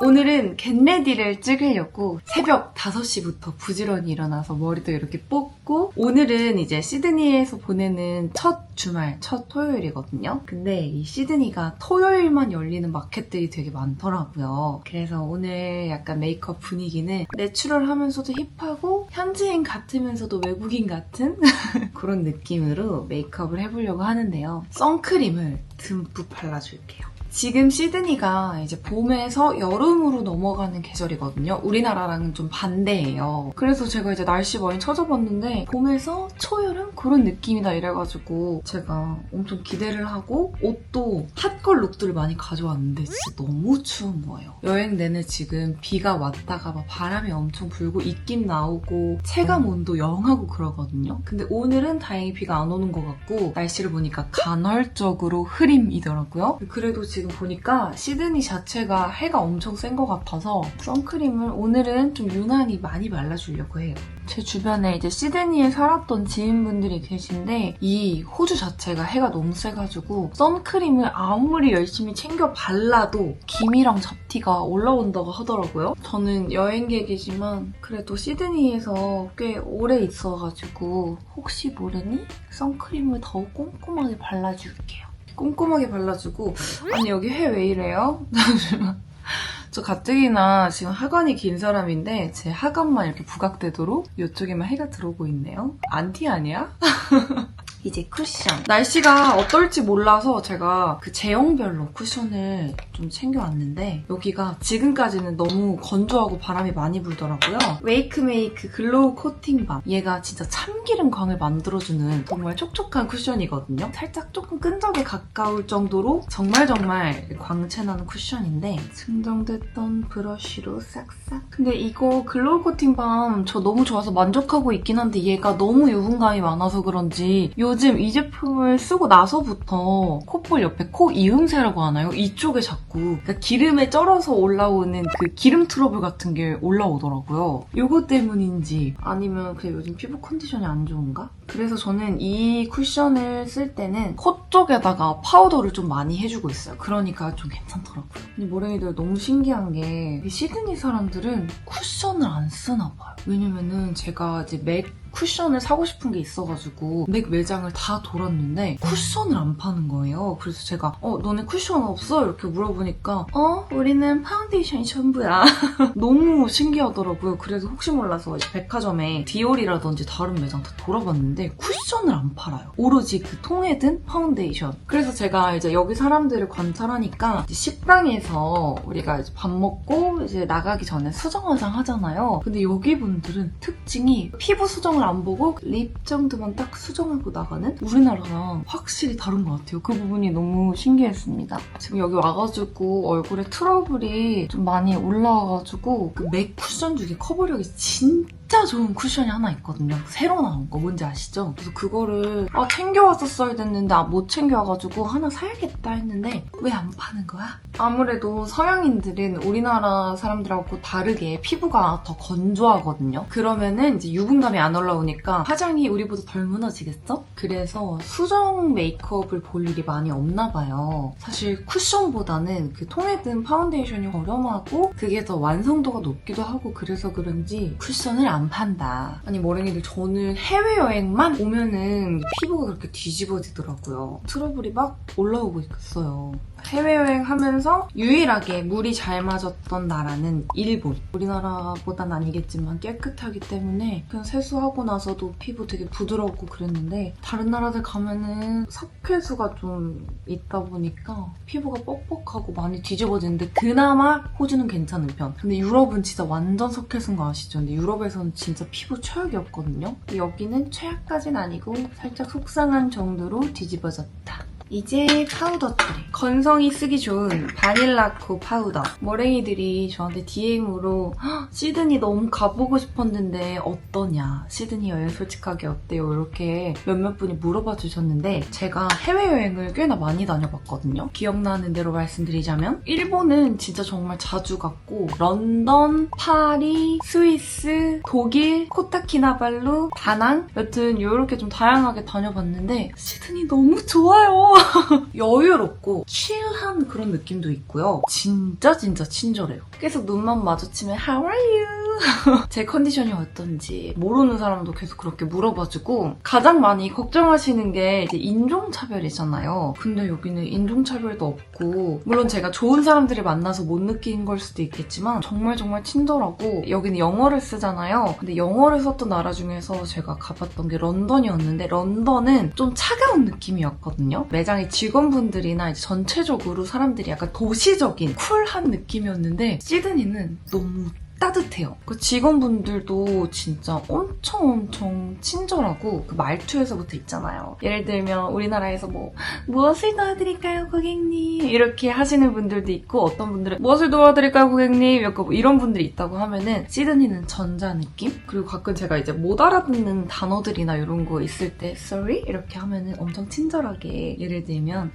오늘은 겟레디를 찍으려고 새벽 5시부터 부지런히 일어나서 머리도 이렇게 뽑고 오늘은 이제 시드니에서 보내는 첫 주말, 첫 토요일이거든요. 근데 이 시드니가 토요일만 열리는 마켓들이 되게 많더라고요. 그래서 오늘 약간 메이크업 분위기는 내추럴하면서도 힙하고 현지인 같으면서도 외국인 같은 그런 느낌으로 메이크업을 해보려고 하는데요. 선크림을 듬뿍 발라줄게요. 지금 시드니가 이제 봄에서 여름으로 넘어가는 계절이거든요. 우리나라랑은 좀 반대예요. 그래서 제가 이제 날씨 많이 찾아봤는데 봄에서 초여름 그런 느낌이다 이래가지고 제가 엄청 기대를 하고 옷도 핫걸 룩들을 많이 가져왔는데 진짜 너무 추운 거예요. 여행 내내 지금 비가 왔다가 막 바람이 엄청 불고 입김 나오고 체감 온도 0하고 그러거든요. 근데 오늘은 다행히 비가 안 오는 것 같고 날씨를 보니까 간헐적으로 흐림이더라고요. 그래도 지금 보니까 시드니 자체가 해가 엄청 센 것 같아서 선크림을 오늘은 좀 유난히 많이 발라주려고 해요. 제 주변에 이제 시드니에 살았던 지인분들이 계신데 이 호주 자체가 해가 너무 세가지고 선크림을 아무리 열심히 챙겨 발라도 기미랑 잡티가 올라온다고 하더라고요. 저는 여행객이지만 그래도 시드니에서 꽤 오래 있어가지고 혹시 모르니 선크림을 더 꼼꼼하게 발라줄게요. 꼼꼼하게 발라주고 아니 여기 해 왜 이래요? 잠시만. 저 가뜩이나 지금 하관이 긴 사람인데 제 하관만 이렇게 부각되도록 이쪽에만 해가 들어오고 있네요. 안티 아니야? 이제 쿠션. 날씨가 어떨지 몰라서 제가 그 제형별로 쿠션을 좀 챙겨왔는데 여기가 지금까지는 너무 건조하고 바람이 많이 불더라고요. 웨이크메이크 글로우 코팅밤. 얘가 진짜 참기름 광을 만들어주는 정말 촉촉한 쿠션이거든요. 살짝 조금 끈적에 가까울 정도로 정말 광채나는 쿠션인데 증정됐던 브러쉬로 싹싹. 근데 이거 글로우 코팅밤 저 너무 좋아서 만족하고 있긴 한데 얘가 너무 유분감이 많아서 그런지 요즘 이 제품을 쓰고 나서부터 콧볼 옆에 코 이음새라고 하나요? 이쪽에 자꾸 그러니까 기름에 쩔어서 올라오는 그 기름 트러블 같은 게 올라오더라고요. 이거 때문인지 아니면 그냥 요즘 피부 컨디션이 안 좋은가? 그래서 저는 이 쿠션을 쓸 때는 코 쪽에다가 파우더를 좀 많이 해주고 있어요. 그러니까 좀 괜찮더라고요. 근데 모랭이들 너무 신기한 게 시드니 사람들은 쿠션을 안 쓰나 봐요. 왜냐면은 제가 이제 맥 쿠션을 사고 싶은 게 있어가지고 맥 매장을 다 돌았는데 쿠션을 안 파는 거예요. 그래서 제가 너네 쿠션 없어? 이렇게 물어보니까 우리는 파운데이션이 전부야. 너무 신기하더라고요. 그래서 혹시 몰라서 백화점에 디올이라든지 다른 매장 다 돌아봤는데 쿠션을 안 팔아요. 오로지 그 통에 든 파운데이션. 그래서 제가 이제 여기 사람들을 관찰하니까 이제 식당에서 우리가 이제 밥 먹고 이제 나가기 전에 수정 화장 하잖아요. 근데 여기 분들은 특징이 피부 수정 안 보고 립 정도만 딱 수정하고 나가는? 우리나라랑 확실히 다른 것 같아요. 그 부분이 너무 신기했습니다. 지금 여기 와가지고 얼굴에 트러블이 좀 많이 올라와가지고 그 맥 쿠션 중에 커버력이 진짜 좋은 쿠션이 하나 있거든요. 새로 나온 거 뭔지 아시죠? 그래서 그거를 챙겨왔었어야 됐는데 못 챙겨와가지고 하나 사야겠다 했는데 왜 안 파는 거야? 아무래도 서양인들은 우리나라 사람들하고 다르게 피부가 더 건조하거든요. 그러면은 이제 유분감이 안 올라오니까 화장이 우리보다 덜 무너지겠죠? 그래서 수정 메이크업을 볼 일이 많이 없나 봐요. 사실 쿠션보다는 그 통에 든 파운데이션이 저렴하고 그게 더 완성도가 높기도 하고 그래서 그런지 쿠션을 안 판다. 아니 모랭이들 저는 해외여행만 오면은 피부가 그렇게 뒤집어지더라고요. 트러블이 막 올라오고 있어요. 해외여행 하면서 유일하게 물이 잘 맞았던 나라는 일본. 우리나라보단 아니겠지만 깨끗하기 때문에 그냥 세수하고 나서도 피부 되게 부드럽고 그랬는데 다른 나라들 가면은 석회수가 좀 있다 보니까 피부가 뻑뻑하고 많이 뒤집어지는데 그나마 호주는 괜찮은 편. 근데 유럽은 진짜 완전 석회수인 거 아시죠? 근데 유럽에서는 진짜 피부 최악이었거든요. 여기는 최악까진 아니고 살짝 속상한 정도로 뒤집어졌다. 이제 파우더들이 건성이 쓰기 좋은 바닐라코 파우더. 모랭이들이 저한테 DM으로 시드니 너무 가보고 싶었는데 어떠냐? 시드니 여행 솔직하게 어때요? 이렇게 몇몇 분이 물어봐 주셨는데 제가 해외여행을 꽤나 많이 다녀봤거든요. 기억나는 대로 말씀드리자면 일본은 진짜 정말 자주 갔고 런던, 파리, 스위스, 독일, 코타키나발루, 다낭 여튼 이렇게 좀 다양하게 다녀봤는데 시드니 너무 좋아요. 여유롭고 칠한 그런 느낌도 있고요. 진짜 친절해요. 계속 눈만 마주치면 How are you? 제 컨디션이 어떤지 모르는 사람도 계속 그렇게 물어봐주고 가장 많이 걱정하시는 게 이제 인종차별이잖아요. 근데 여기는 인종차별도 없고 물론 제가 좋은 사람들을 만나서 못 느낀 걸 수도 있겠지만 정말 친절하고 여기는 영어를 쓰잖아요. 근데 영어를 썼던 나라 중에서 제가 가봤던 게 런던이었는데 런던은 좀 차가운 느낌이었거든요. 매장의 직원분들이나 이제 전체적으로 사람들이 약간 도시적인 쿨한 느낌이었는데 시드니는 너무 따뜻해요. 그 직원분들도 진짜 엄청 친절하고 그 말투에서부터 있잖아요. 예를 들면 우리나라에서 무엇을 도와드릴까요 고객님? 이렇게 하시는 분들도 있고 어떤 분들은 무엇을 도와드릴까요 고객님? 약간 이런 분들이 있다고 하면은 시드니는 전자 느낌? 그리고 가끔 제가 이제 못 알아듣는 단어들이나 이런 거 있을 때 sorry? 이렇게 하면은 엄청 친절하게 예를 들면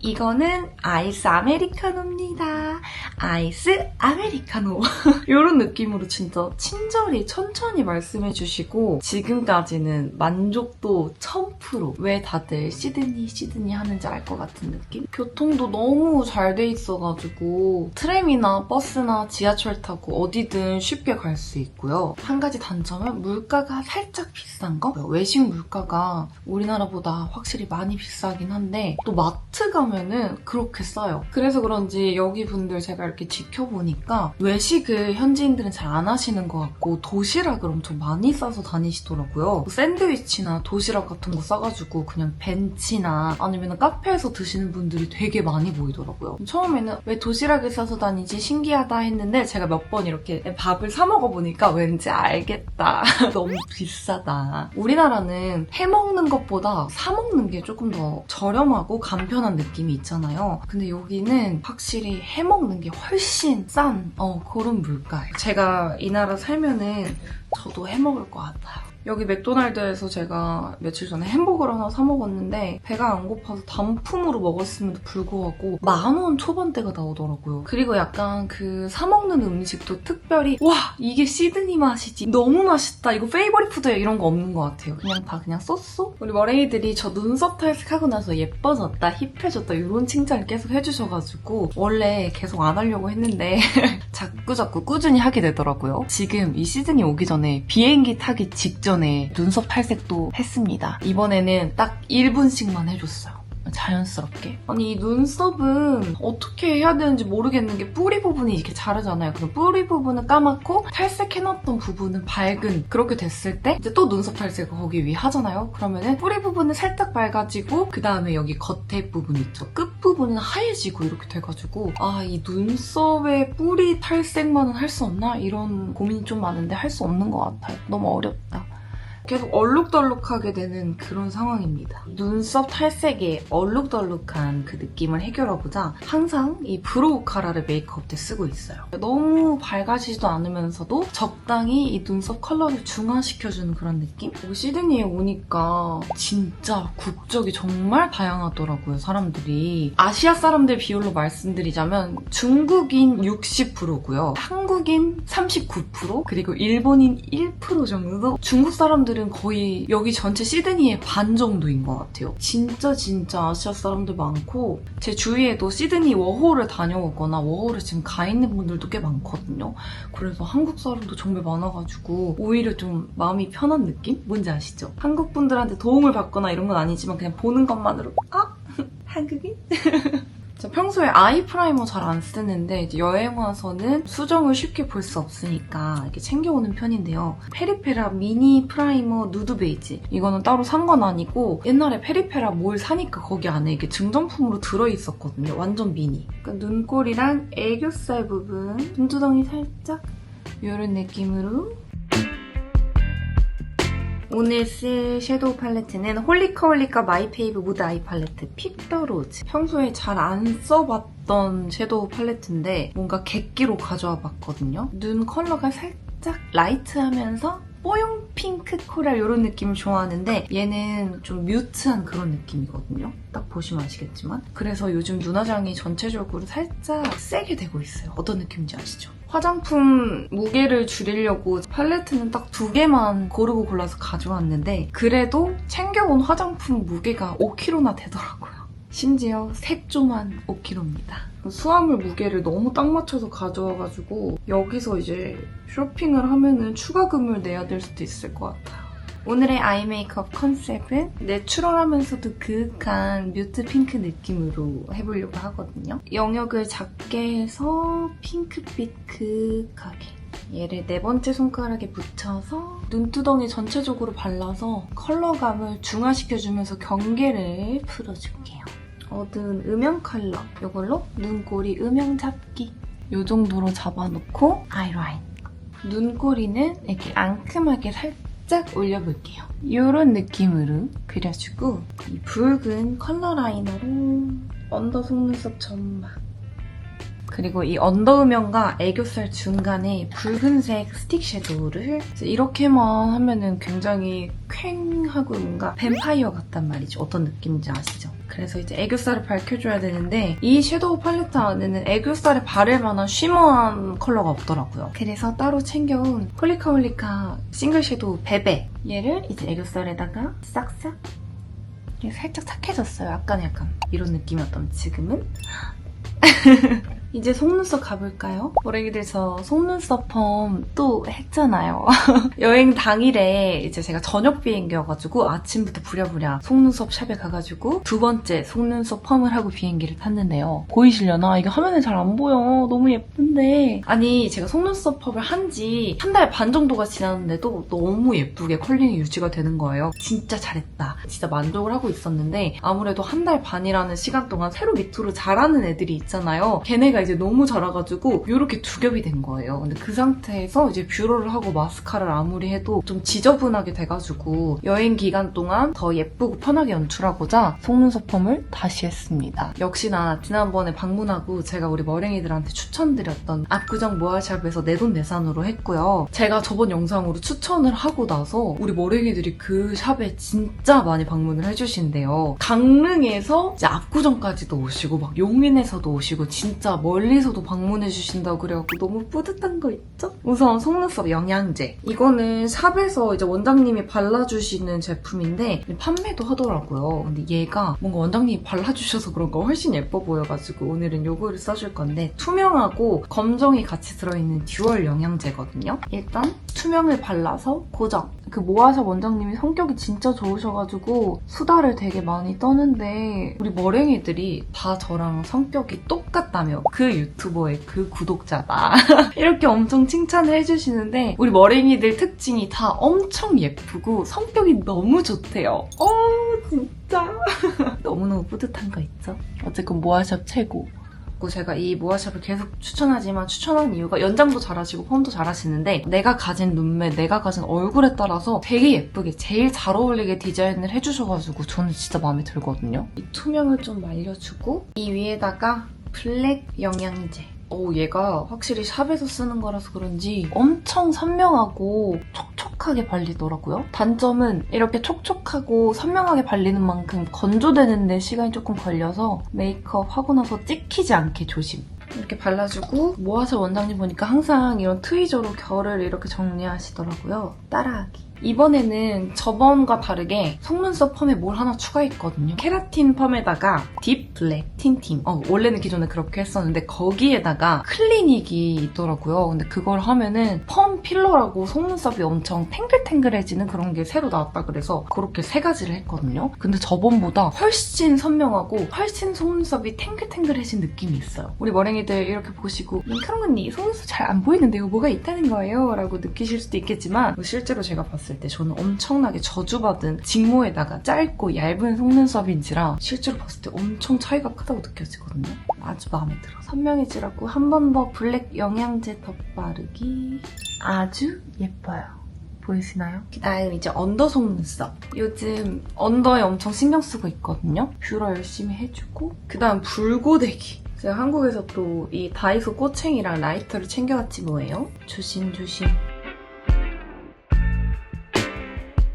이거는 아이스 아메리카노입니다. 아이스 아메리카노. 이런 느낌으로 진짜 친절히 천천히 말씀해주시고 지금까지는 만족도 1000%. 왜 다들 시드니 하는지 알 것 같은 느낌? 교통도 너무 잘 돼 있어가지고 트램이나 버스나 지하철 타고 어디든 쉽게 갈 수 있고요. 한 가지 단점은 물가가 살짝 비싼 거? 외식 물가가 우리나라보다 확실히 많이 비싸긴 한데 또 마트 가면은 그렇게 싸요. 그래서 그런지 여기 분들 제가 이렇게 지켜보니까 외식을 현지인들은 잘 안 하시는 것 같고 도시락을 엄청 많이 싸서 다니시더라고요. 샌드위치나 도시락 같은 거 싸가지고 그냥 벤치나 아니면 카페에서 드시는 분들이 되게 많이 보이더라고요. 처음에는 왜 도시락을 싸서 다니지 신기하다 했는데 제가 몇 번 이렇게 밥을 사 먹어보니까 왠지 알겠다. 너무 비싸다. 우리나라는 해먹는 것보다 사 먹는 게 조금 더 저렴하고 간편한 느낌이 있잖아요. 근데 여기는 확실히 해먹는 게 훨씬 싼 그런 물가예요. 제가 이 나라 살면은 저도 해먹을 것 같아요. 여기 맥도날드에서 제가 며칠 전에 햄버거를 하나 사 먹었는데 배가 안 고파서 단품으로 먹었음에도 불구하고 10,000원 초반대가 나오더라고요. 그리고 약간 그 사 먹는 음식도 특별히 와 이게 시드니 맛이지 너무 맛있다 이거 페이버릿 푸드야 이런 거 없는 것 같아요. 그냥 썼어? 우리 머랭이들이 저 눈썹 탈색하고 나서 예뻐졌다 힙해졌다 이런 칭찬을 계속 해주셔가지고 원래 계속 안 하려고 했는데 자꾸 꾸준히 하게 되더라고요. 지금 이 시드니 오기 전에 비행기 타기 직전에 눈썹 탈색도 했습니다. 이번에는 딱 1분씩만 해줬어요. 자연스럽게. 아니 이 눈썹은 어떻게 해야 되는지 모르겠는 게 뿌리 부분이 이렇게 자르잖아요. 그럼 뿌리 부분은 까맣고 탈색해놨던 부분은 밝은 그렇게 됐을 때 이제 또 눈썹 탈색을 거기 위에 하잖아요. 그러면은 뿌리 부분은 살짝 밝아지고 그 다음에 여기 겉에 부분 있죠. 끝 부분은 하얘지고 이렇게 돼가지고 이 눈썹에 뿌리 탈색만은 할 수 없나? 이런 고민이 좀 많은데 할 수 없는 것 같아요. 너무 어렵다. 계속 얼룩덜룩하게 되는 그런 상황입니다. 눈썹 탈색에 얼룩덜룩한 그 느낌을 해결하고자 항상 이 브로우 카라를 메이크업 때 쓰고 있어요. 너무 밝아지지도 않으면서도 적당히 이 눈썹 컬러를 중화시켜주는 그런 느낌? 여기 시드니에 오니까 진짜 국적이 정말 다양하더라고요, 사람들이. 아시아 사람들 비율로 말씀드리자면 중국인 60%고요. 한국인 39%? 그리고 일본인 1% 정도? 중국 사람들은 거의 여기 전체 시드니의 반 정도인 것 같아요. 진짜 아시아 사람들 많고 제 주위에도 시드니 워홀을 다녀오거나 워홀에 지금 가 있는 분들도 꽤 많거든요. 그래서 한국 사람도 정말 많아가지고 오히려 좀 마음이 편한 느낌? 뭔지 아시죠? 한국 분들한테 도움을 받거나 이런 건 아니지만 그냥 보는 것만으로 한국인? 평소에 아이 프라이머 잘 안 쓰는데 이제 여행 와서는 수정을 쉽게 볼 수 없으니까 이렇게 챙겨오는 편인데요. 페리페라 미니 프라이머 누드 베이지. 이거는 따로 산 건 아니고 옛날에 페리페라 뭘 사니까 거기 안에 이게 증정품으로 들어있었거든요. 완전 미니. 그러니까 눈꼬리랑 애교살 부분, 눈두덩이 살짝 이런 느낌으로 오늘 쓸 섀도우 팔레트는 홀리카 마이페이브 무드 아이 팔레트 픽더 로즈. 평소에 잘 안 써봤던 섀도우 팔레트인데 뭔가 객기로 가져와 봤거든요. 눈 컬러가 살짝 라이트하면서 뽀용 핑크 코랄 이런 느낌을 좋아하는데 얘는 좀 뮤트한 그런 느낌이거든요. 딱 보시면 아시겠지만. 그래서 요즘 눈화장이 전체적으로 살짝 세게 되고 있어요. 어떤 느낌인지 아시죠? 화장품 무게를 줄이려고 팔레트는 딱 2개만 고르고 골라서 가져왔는데 그래도 챙겨온 화장품 무게가 5kg나 되더라고요. 심지어 색조만 5kg입니다. 수화물 무게를 너무 딱 맞춰서 가져와가지고 여기서 이제 쇼핑을 하면은 추가금을 내야 될 수도 있을 것 같아요. 오늘의 아이 메이크업 컨셉은 내추럴하면서도 그윽한 뮤트 핑크 느낌으로 해보려고 하거든요. 영역을 작게 해서 핑크빛 그윽하게 얘를 4번째 손가락에 붙여서 눈두덩이 전체적으로 발라서 컬러감을 중화시켜주면서 경계를 풀어줄게요. 어두운 음영 컬러 이걸로 눈꼬리 음영 잡기 이 정도로 잡아놓고 아이라인 눈꼬리는 이렇게 앙큼하게 살짝 올려볼게요. 이런 느낌으로 그려주고 이 붉은 컬러 라이너로 언더 속눈썹 점막 그리고 이 언더 음영과 애교살 중간에 붉은색 스틱 섀도우를 이렇게만 하면은 굉장히 퀭하고 뭔가 뱀파이어 같단 말이죠. 어떤 느낌인지 아시죠? 그래서 이제 애교살을 밝혀줘야 되는데 이 섀도우 팔레트 안에는 애교살에 바를 만한 쉬머한 컬러가 없더라고요. 그래서 따로 챙겨온 홀리카홀리카 싱글 섀도우 베베 얘를 이제 애교살에다가 싹싹 살짝 착해졌어요. 약간 이런 느낌이었다면 지금은 이제 속눈썹 가볼까요? 머랭이들 저 속눈썹 펌 또 했잖아요. 여행 당일에 이제 제가 저녁 비행기여가지고 아침부터 부랴부랴 속눈썹 샵에 가가지고 2번째 속눈썹 펌을 하고 비행기를 탔는데요. 보이시려나? 이게 화면에 잘 안 보여. 너무 예쁜데. 아니 제가 속눈썹 펌을 한 지 1달 반 정도가 지났는데도 너무 예쁘게 컬링이 유지가 되는 거예요. 진짜 잘했다. 진짜 만족을 하고 있었는데 아무래도 1달 반이라는 시간 동안 새로 밑으로 자라는 애들이 있잖아요. 걔네가 이제 너무 자라가지고 이렇게 두 겹이 된 거예요. 근데 그 상태에서 이제 뷰러를 하고 마스카라를 아무리 해도 좀 지저분하게 돼가지고 여행 기간 동안 더 예쁘고 편하게 연출하고자 속눈썹 펌을 다시 했습니다. 역시나 지난번에 방문하고 제가 우리 머랭이들한테 추천드렸던 압구정 모아샵에서 내돈내산으로 했고요. 제가 저번 영상으로 추천을 하고 나서 우리 머랭이들이 그 샵에 진짜 많이 방문을 해주신대요. 강릉에서 이제 압구정까지도 오시고 막 용인에서도 오시고 진짜 멀리서도 방문해주신다고 그래갖고 너무 뿌듯한 거 있죠? 우선 속눈썹 영양제. 이거는 샵에서 이제 원장님이 발라주시는 제품인데 판매도 하더라고요. 근데 얘가 뭔가 원장님이 발라주셔서 그런가 훨씬 예뻐 보여가지고 오늘은 요거를 써줄 건데 투명하고 검정이 같이 들어있는 듀얼 영양제거든요. 일단 투명을 발라서 고정. 그 모아샵 원장님이 성격이 진짜 좋으셔가지고 수다를 되게 많이 떠는데 우리 머랭이들이 다 저랑 성격이 똑같다며 그 유튜버의 그 구독자다 이렇게 엄청 칭찬을 해주시는데 우리 머랭이들 특징이 다 엄청 예쁘고 성격이 너무 좋대요. 진짜 너무너무 뿌듯한 거 있죠? 어쨌건 모아샵 최고. 제가 이 모아샵을 계속 추천하지만 추천한 이유가 연장도 잘하시고 펌도 잘하시는데 내가 가진 눈매, 내가 가진 얼굴에 따라서 되게 예쁘게 제일 잘 어울리게 디자인을 해주셔가지고 저는 진짜 마음에 들거든요. 이 투명을 좀 말려주고 이 위에다가 블랙 영양제. 얘가 확실히 샵에서 쓰는 거라서 그런지 엄청 선명하고 촉촉하게 발리더라고요. 단점은 이렇게 촉촉하고 선명하게 발리는 만큼 건조되는데 시간이 조금 걸려서 메이크업 하고 나서 찍히지 않게 조심. 이렇게 발라주고 모아샵 원장님 보니까 항상 이런 트위저로 결을 이렇게 정리하시더라고요. 따라하기. 이번에는 저번과 다르게 속눈썹 펌에 뭘 하나 추가했거든요. 케라틴 펌에다가 딥 블랙 틴팅. 원래는 기존에 그렇게 했었는데 거기에다가 클리닉이 있더라고요. 근데 그걸 하면은 펌 필러라고 속눈썹이 엄청 탱글탱글해지는 그런 게 새로 나왔다 그래서 그렇게 3가지를 했거든요. 근데 저번보다 훨씬 선명하고 훨씬 속눈썹이 탱글탱글해진 느낌이 있어요. 우리 머랭이들 이렇게 보시고 카롱 언니 속눈썹 잘 안 보이는데요. 뭐가 있다는 거예요? 라고 느끼실 수도 있겠지만 실제로 제가 봤을 때 저는 엄청나게 저주받은 직모에다가 짧고 얇은 속눈썹인지라 실제로 봤을 때 엄청 차이가 크다고 느껴지거든요. 아주 마음에 들어. 선명해지라고 한 번 더 블랙 영양제 덧바르기. 아주 예뻐요. 보이시나요? 그다음 이제 언더 속눈썹. 요즘 언더에 엄청 신경 쓰고 있거든요. 뷰러 열심히 해주고 그다음 붉고데기. 제가 한국에서 또 이 다이소 꼬챙이랑 라이터를 챙겨왔지 뭐예요. 조심조심.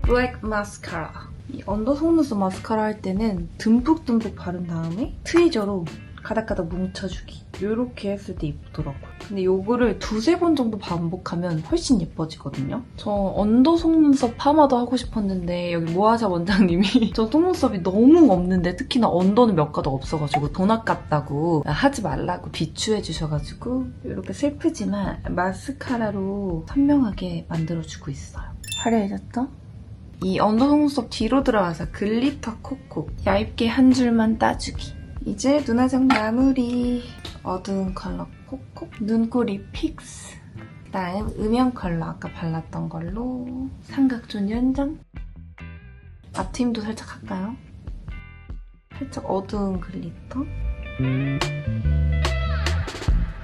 블랙 마스카라. 이 언더 속눈썹 마스카라 할 때는 듬뿍듬뿍 바른 다음에 트위저로 가닥가닥 뭉쳐주기. 이렇게 했을 때 이쁘더라고요. 근데 요거를 2-3번 정도 반복하면 훨씬 예뻐지거든요. 저 언더 속눈썹 파마도 하고 싶었는데 여기 모아자 원장님이 저 속눈썹이 너무 없는데 특히나 언더는 몇 가닥 없어가지고 돈 아깝다고 하지 말라고 비추해주셔가지고 이렇게 슬프지만 마스카라로 선명하게 만들어주고 있어요. 화려해졌죠? 이 언더 속눈썹 뒤로 들어가서 글리터 콕콕 얇게 한 줄만 따주기. 이제 눈화장 마무리. 어두운 컬러 콕콕 눈꼬리 픽스. 그다음 음영 컬러 아까 발랐던 걸로 삼각존 연장. 앞트임도 살짝 할까요? 살짝 어두운 글리터.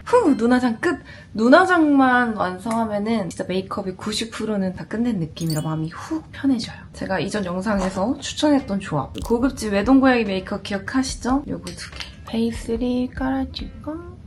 후! 눈화장 끝! 눈화장만 완성하면은 진짜 메이크업의 90%는 다 끝낸 느낌이라 마음이 훅 편해져요. 제가 이전 영상에서 추천했던 조합. 고급진 외동고양이 메이크업 기억하시죠? 요거 2개. 베이스를 깔아주고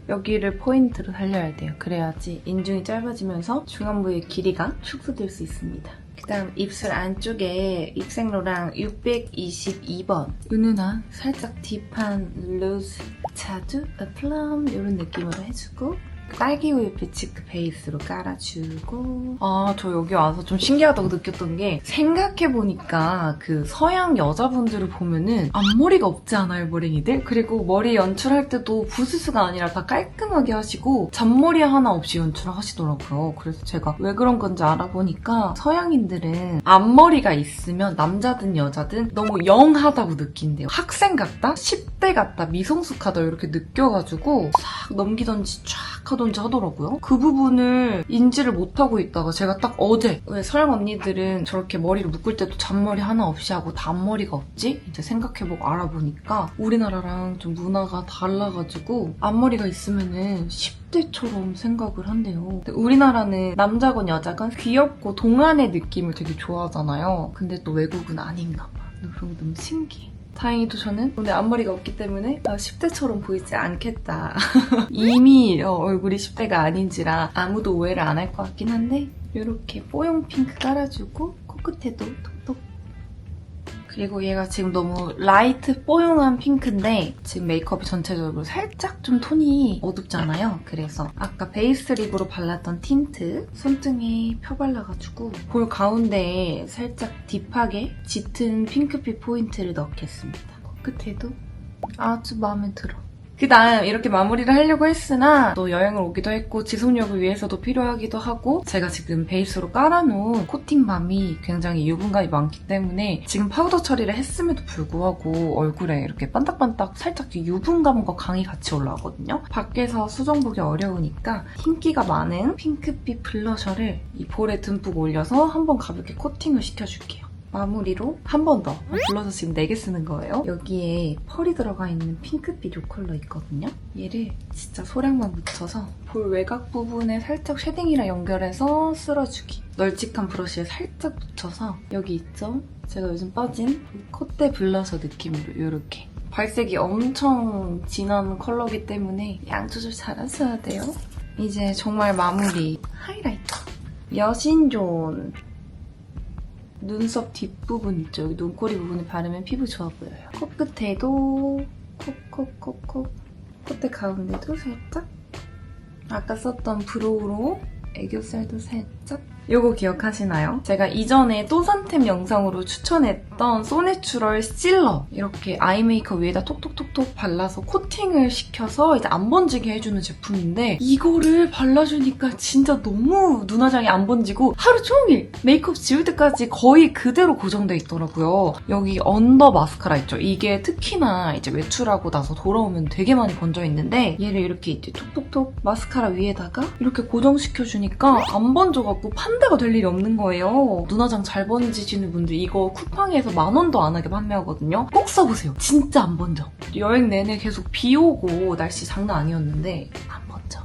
여기를 포인트로 살려야 돼요. 그래야지 인중이 짧아지면서 중안 부의 길이가 축소될 수 있습니다. 그다음 입술 안쪽에 입생로랑 622번 은은한 살짝 딥한 루즈 자두, 플럼 이런 느낌으로 해주고 딸기우유 비치크 베이스로 깔아주고 저 여기 와서 좀 신기하다고 느꼈던 게 생각해보니까 그 서양 여자분들을 보면은 앞머리가 없지 않아요, 머랭이들? 그리고 머리 연출할 때도 부스스가 아니라 다 깔끔하게 하시고 잔머리 하나 없이 연출을 하시더라고요. 그래서 제가 왜 그런 건지 알아보니까 서양인들은 앞머리가 있으면 남자든 여자든 너무 영하다고 느낀대요. 학생 같다? 10대 같다? 미성숙하다? 이렇게 느껴가지고 싹 넘기던지 쫙 하더라고요. 그 부분을 인지를 못하고 있다가 제가 딱 어제 왜 서양 언니들은 저렇게 머리를 묶을 때도 잔머리 하나 없이 하고 다 앞머리가 없지? 이제 생각해보고 알아보니까 우리나라랑 좀 문화가 달라가지고 앞머리가 있으면은 10대처럼 생각을 한대요. 우리나라는 남자건 여자건 귀엽고 동안의 느낌을 되게 좋아하잖아요. 근데 또 외국은 아닌가 봐. 그런 게 너무 신기해. 다행히도 저는 오늘 앞머리가 없기 때문에 10대처럼 보이지 않겠다. 이미 얼굴이 10대가 아닌지라 아무도 오해를 안 할 것 같긴 한데 이렇게 뽀용 핑크 깔아주고 코끝에도 톡톡. 그리고 얘가 지금 너무 라이트 뽀용한 핑크인데 지금 메이크업이 전체적으로 살짝 좀 톤이 어둡잖아요. 그래서 아까 베이스 립으로 발랐던 틴트 손등에 펴발라가지고 볼 가운데에 살짝 딥하게 짙은 핑크빛 포인트를 넣겠습니다. 코끝에도 아주 마음에 들어. 그다음 이렇게 마무리를 하려고 했으나 또 여행을 오기도 했고 지속력을 위해서도 필요하기도 하고 제가 지금 베이스로 깔아놓은 코팅밤이 굉장히 유분감이 많기 때문에 지금 파우더 처리를 했음에도 불구하고 얼굴에 이렇게 반딱반딱 살짝 유분감과 광이 같이 올라오거든요. 밖에서 수정 보기 어려우니까 흰기가 많은 핑크빛 블러셔를 이 볼에 듬뿍 올려서 한번 가볍게 코팅을 시켜줄게요. 마무리로 한 번 더. 블러셔 지금 4개 쓰는 거예요. 여기에 펄이 들어가 있는 핑크빛 이 컬러 있거든요. 얘를 진짜 소량만 묻혀서 볼 외곽 부분에 살짝 쉐딩이랑 연결해서 쓸어주기. 널찍한 브러쉬에 살짝 묻혀서 여기 있죠? 제가 요즘 빠진 콧대 블러셔 느낌으로 이렇게. 발색이 엄청 진한 컬러이기 때문에 양 조절 잘 하셔야 돼요. 이제 정말 마무리. 하이라이터. 여신존. 눈썹 뒷부분 있죠? 여기 눈꼬리 부분에 바르면 피부 좋아 보여요. 코끝에도 콕콕콕콕 콧대 가운데도 살짝 아까 썼던 브로우로 애교살도 살짝 이거 기억하시나요? 제가 이전에 또산템 영상으로 추천했던 소내추럴 스틸러 이렇게 아이 메이크업 위에다 톡톡톡톡 발라서 코팅을 시켜서 이제 안 번지게 해주는 제품인데 이거를 발라주니까 진짜 너무 눈화장이 안 번지고 하루 종일 메이크업 지울 때까지 거의 그대로 고정돼 있더라고요. 여기 언더 마스카라 있죠? 이게 특히나 이제 외출하고 나서 돌아오면 되게 많이 번져 있는데 얘를 이렇게 이제 톡톡톡 마스카라 위에다가 이렇게 고정시켜주니까 안 번져갖고 판다가 될 일이 없는 거예요. 눈화장 잘 번지시는 분들 이거 쿠팡에서 10,000원도 안 하게 판매하거든요. 꼭 써보세요. 진짜 안 번져. 여행 내내 계속 비 오고 날씨 장난 아니었는데 안 번져.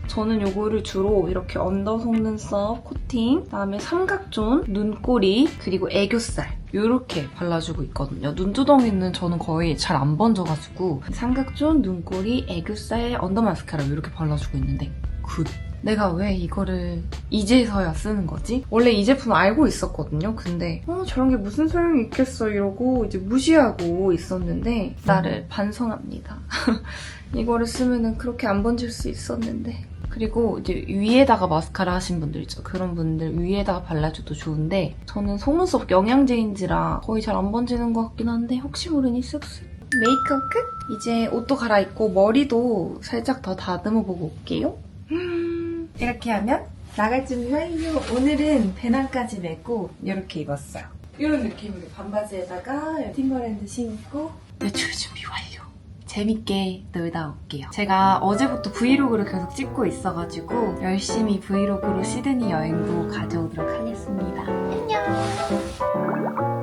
저는 이거를 주로 이렇게 언더 속눈썹 코팅, 그다음에 삼각존, 눈꼬리, 그리고 애교살 이렇게 발라주고 있거든요. 눈두덩이는 저는 거의 잘 안 번져가지고 삼각존, 눈꼬리, 애교살, 언더 마스카라 이렇게 발라주고 있는데 굿! 내가 왜 이거를 이제서야 쓰는 거지? 원래 이 제품 알고 있었거든요. 근데 저런 게 무슨 소용이 있겠어 이러고 이제 무시하고 있었는데 나를 반성합니다. 이거를 쓰면은 그렇게 안 번질 수 있었는데. 그리고 이제 위에다가 마스카라 하신 분들 있죠. 그런 분들 위에다가 발라줘도 좋은데 저는 속눈썹 영양제인지라 거의 잘 안 번지는 것 같긴 한데 혹시 모르니 쓱쓱. 메이크업 끝? 이제 옷도 갈아입고 머리도 살짝 더 다듬어 보고 올게요. 이렇게 하면 나갈 준비 완료. 오늘은 배낭까지 메고 이렇게 입었어요. 이런 느낌으로 반바지에다가 팀버랜드 신고 외출 준비 완료. 재밌게 놀다 올게요. 제가 어제부터 브이로그를 계속 찍고 있어가지고 열심히 브이로그로 시드니 여행도 가져오도록 하겠습니다. 안녕!